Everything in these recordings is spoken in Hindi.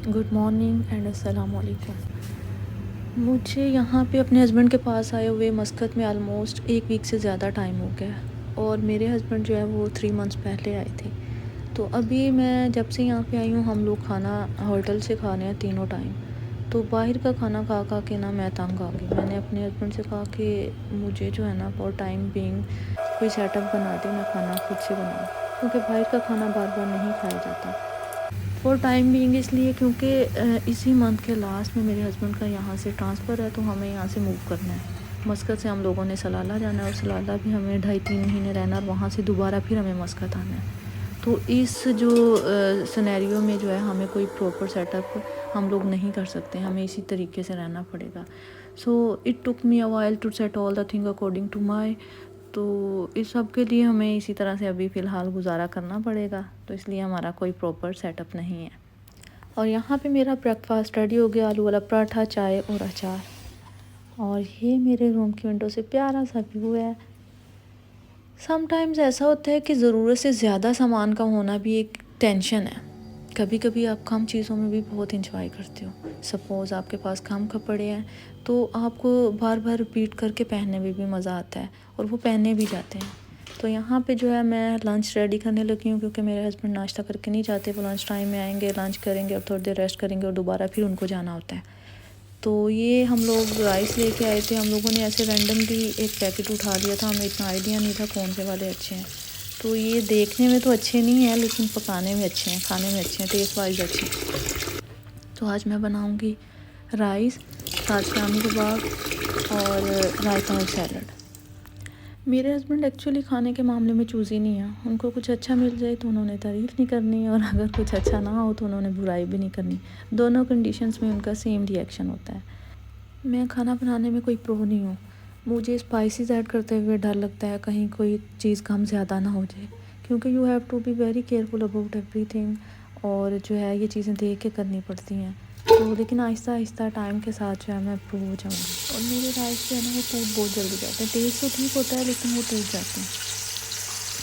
गुड मॉर्निंग एंड अस्सलाम वालेकुम। मुझे यहाँ पे अपने हस्बैंड के पास आए हुए मस्कत में आलमोस्ट 1 वीक से ज़्यादा टाइम हो गया है और मेरे हस्बैंड जो है वो 3 मंथ्स पहले आए थे। तो अभी मैं जब से यहाँ पे आई हूँ हम लोग खाना होटल से खा रहे हैं तीनों टाइम। तो बाहर का खाना खा खा के ना मैं तंग आ गई। मैंने अपने हस्बैंड से कहा कि मुझे जो है ना फॉर टाइम बीइंग कोई सेटअप बना दे, मैं खाना खुद से बनाऊँ, क्योंकि बाहर का खाना बार बार नहीं खाया जाता। फॉर टाइम बीइंग इसलिए क्योंकि इसी मंथ के लास्ट में मेरे हस्बैंड का यहाँ से ट्रांसफ़र है, तो हमें यहाँ से मूव करना है। मस्कत से हम लोगों ने सलाला जाना है और सलाला भी हमें 2.5-3 महीने रहना है और वहाँ से दोबारा फिर हमें मस्कत आना है। तो इस जो सिनेरियो में जो है हमें कोई प्रॉपर सेटअप हम लोग नहीं कर सकते, हमें इसी तरीके से रहना पड़ेगा। So it took me a while to set all the thing according to my. तो इस सब के लिए हमें इसी तरह से अभी फ़िलहाल गुजारा करना पड़ेगा, तो इसलिए हमारा कोई प्रॉपर सेटअप नहीं है। और यहाँ पे मेरा ब्रेकफास्ट रेडी हो गया, आलू वाला पराठा, चाय और अचार। और ये मेरे रूम की विंडो से प्यारा सा व्यू है। समटाइम्स ऐसा होता है कि ज़रूरत से ज़्यादा सामान का होना भी एक टेंशन है। कभी कभी आप कम चीज़ों में भी बहुत इंजॉय करते हो। सपोज़ आपके पास कम कपड़े हैं तो आपको बार बार रिपीट करके पहनने में भी मज़ा आता है और वो पहने भी जाते हैं। तो यहाँ पे जो है मैं लंच रेडी करने लगी हूँ, क्योंकि मेरे हस्बैंड नाश्ता करके नहीं जाते। वो लंच टाइम में आएंगे, लंच करेंगे और थोड़ी देर रेस्ट करेंगे और दोबारा फिर उनको जाना होता है। तो ये हम लोग राइस लेके आए थे। हम लोगों ने ऐसे रैंडमली एक पैकेट उठा लिया था, हमें इतना आइडिया नहीं था कौन से वाले अच्छे हैं। तो ये देखने में तो अच्छे नहीं हैं लेकिन पकाने में अच्छे हैं, खाने में अच्छे हैं, टेस्ट वाइज अच्छे हैं। तो आज मैं बनाऊंगी राइस, साथ शामी कबाब और रायता और सैलड। मेरे हस्बैंड एक्चुअली खाने के मामले में चूज़ी नहीं है। उनको कुछ अच्छा मिल जाए तो उन्होंने तारीफ़ नहीं करनी, और अगर कुछ अच्छा ना हो तो उन्होंने बुराई भी नहीं करनी। दोनों कंडीशंस में उनका सेम रिएक्शन होता है। मैं खाना बनाने में कोई प्रो नहीं हूँ। मुझे स्पाइसेस ऐड करते हुए डर लगता है कहीं कोई चीज़ कम ज़्यादा ना हो जाए, क्योंकि you have to be very careful about everything. और जो है ये चीज़ें देख के करनी पड़ती हैं। तो लेकिन आहिस्ता आहिस्ता टाइम के साथ जो है मैं प्रो हो जाऊँगी। और मेरे राइस जो है ना वो टूट बहुत जल्दी जाते हैं। टेस्ट तो ठीक होता है लेकिन वो टूट जाते हैं।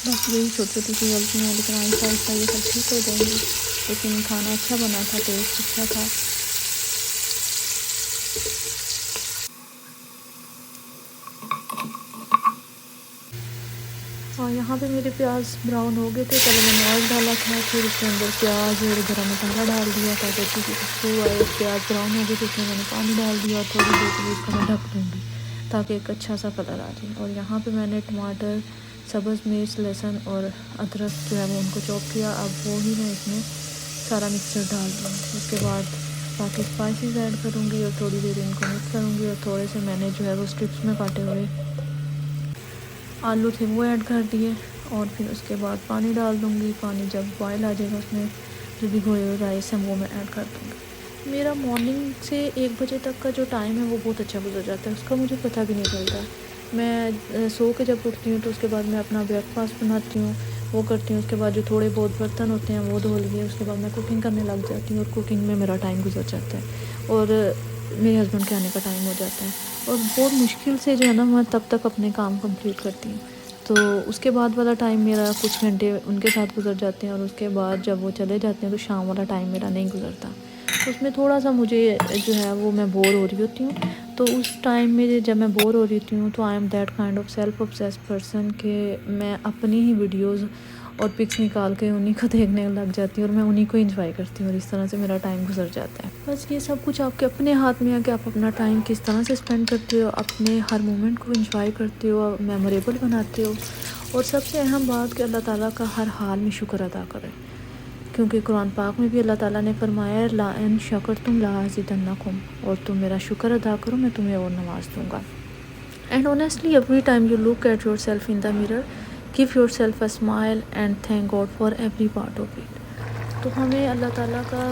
बस यही छोटी छोटी सी गलतियाँ हैं, लेकिन आहिस्ता आहिस्ता ये सब ठीक हो जाएंगी। लेकिन खाना अच्छा बना था, टेस्ट अच्छा था। और यहाँ पे मेरे प्याज ब्राउन हो गए थे। पहले मैंने ऑयल डाला था, फिर उसके अंदर प्याज और गरम मसाला डाल दिया ताकि अच्छी सी खुशबू आए। प्याज ब्राउन हो गए तो उसमें मैंने पानी डाल दिया और थोड़ी देर के लिए इसको मैं ढक दूँगी ताकि एक अच्छा सा कलर आ जाए। और यहाँ पे मैंने टमाटर, सब्ज़ मिर्च, लहसुन और अदरक जो है वो उनको चॉप किया। अब वो ही मैं इसमें सारा मिक्सचर डाल दूँगी। उसके बाद बाकी स्पाइसेस ऐड करूँगी और थोड़ी देर इनको मिक्स करूँगी। और थोड़े से मैंने जो है वो स्ट्रिप्स में काटे हुए आलू थे वो ऐड कर दिए। और फिर उसके बाद पानी डाल दूँगी। पानी जब बॉयल आ जाएगा उसमें जो भिगोए हुए राइस हैं वो मैं ऐड कर दूँगी। मेरा मॉर्निंग से 1 बजे तक का जो टाइम है वो बहुत अच्छा गुजर जाता है, उसका मुझे पता भी नहीं चलता। मैं सो के जब उठती हूँ तो उसके बाद मैं अपना ब्रेकफास्ट बनाती हूँ, वो करती हूँ। उसके बाद जो थोड़े बहुत बर्तन होते हैं वो धो लिए। उसके बाद मैं कुकिंग करने लग जाती हूँ और कुकिंग में मेरा टाइम गुजर जाता है और मेरे हस्बैंड के आने का टाइम हो जाता है। और बहुत मुश्किल से जो है ना मैं तब तक अपने काम कंप्लीट करती हूँ। तो उसके बाद वाला टाइम मेरा कुछ घंटे उनके साथ गुजर जाते हैं और उसके बाद जब वो चले जाते हैं तो शाम वाला टाइम मेरा नहीं गुजरता। उसमें थोड़ा सा मुझे जो है वो मैं बोर हो रही होती हूँ। तो उस टाइम में जब मैं बोर हो रही होती हूँ तो I am that kind of self obsessed person कि मैं अपनी ही वीडियोज़ और पिक्स निकाल के उन्हीं को देखने लग जाती हूँ और मैं उन्हीं को एंजॉय करती हूँ और इस तरह से मेरा टाइम गुजर जाता है। बस ये सब कुछ आपके अपने हाथ में है कि आप अपना टाइम किस तरह से स्पेंड करते हो, अपने हर मोमेंट को एंजॉय करते हो, मेमोरेबल बनाते हो। और सबसे अहम बात कि अल्लाह ताला का हर हाल में शुक्र अदा करें, क्योंकि कुरान पाक में भी अल्लाह ताला ने फरमाया ला इन शकरतुम ला अज़ीदन्नकुम, और तुम मेरा शुक्र अदा करो मैं तुम्हें और नवाज दूँगा। And honestly every time you look at your self in the mirror, give your self a smile and thank God for every part of it. तो हमें अल्लाह ताला का,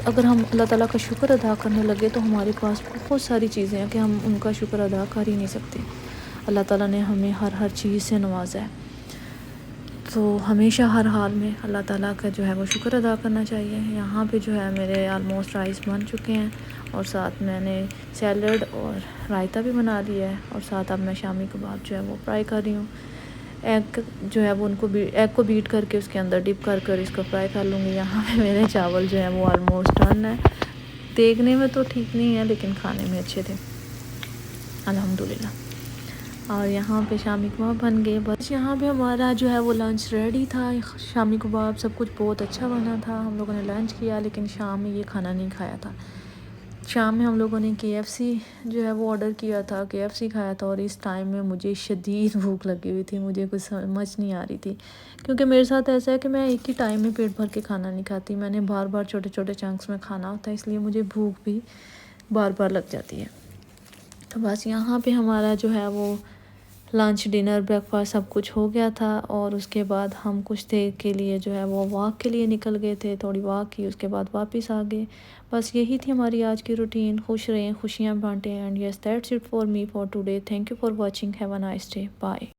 अगर हम अल्लाह ताला का शुक्र अदा करने लगे तो हमारे पास बहुत सारी चीज़ें हैं कि हम उनका शुक्र अदा कर ही नहीं सकते। अल्लाह ताला ने हमें हर चीज़ से नवाजा है, तो हमेशा हर हाल में अल्लाह ताला का जो है वो शुक्र अदा करना चाहिए। यहाँ पे जो है मेरे आलमोस्ट राइस बन चुके हैं और साथ मैंने सैलड और रायता भी बना लिया है और साथ अब मैं शामी कबाब जो है वो फ्राई कर रही हूँ। एग जो है वो एग को बीट करके उसके अंदर डिप कर कर इसको फ्राई कर लूँगी। यहाँ पे मेरे चावल जो है वो ऑलमोस्ट डन है। देखने में तो ठीक नहीं है लेकिन खाने में अच्छे थे अल्हम्दुलिल्लाह। और यहाँ पे शामी कबाब बन गए। बस यहाँ पे हमारा जो है वो लंच रेडी था। शामी कबाब सब कुछ बहुत अच्छा बना था। हम लोगों ने लंच किया लेकिन शाम में ये खाना नहीं खाया था। शाम में हम लोगों ने KFC जो है वो ऑर्डर किया था, KFC खाया था। और इस टाइम में मुझे शदीद भूख लगी हुई थी, मुझे कुछ समझ नहीं आ रही थी क्योंकि मेरे साथ ऐसा है कि मैं एक ही टाइम में पेट भर के खाना नहीं खाती। मैंने बार बार छोटे छोटे चंक्स में खाना होता है, इसलिए मुझे भूख भी बार बार लग जाती है। तो बस यहाँ पे हमारा जो है वो लंच डिनर ब्रेकफास्ट सब कुछ हो गया था। और उसके बाद हम कुछ देर के लिए जो है वो वॉक के लिए निकल गए थे। थोड़ी वॉक की, उसके बाद वापस आ गए। बस यही थी हमारी आज की रूटीन। खुश रहें, खुशियाँ बांटें। And yes that's it for me for today. Thank you for watching. Have a nice day. Bye.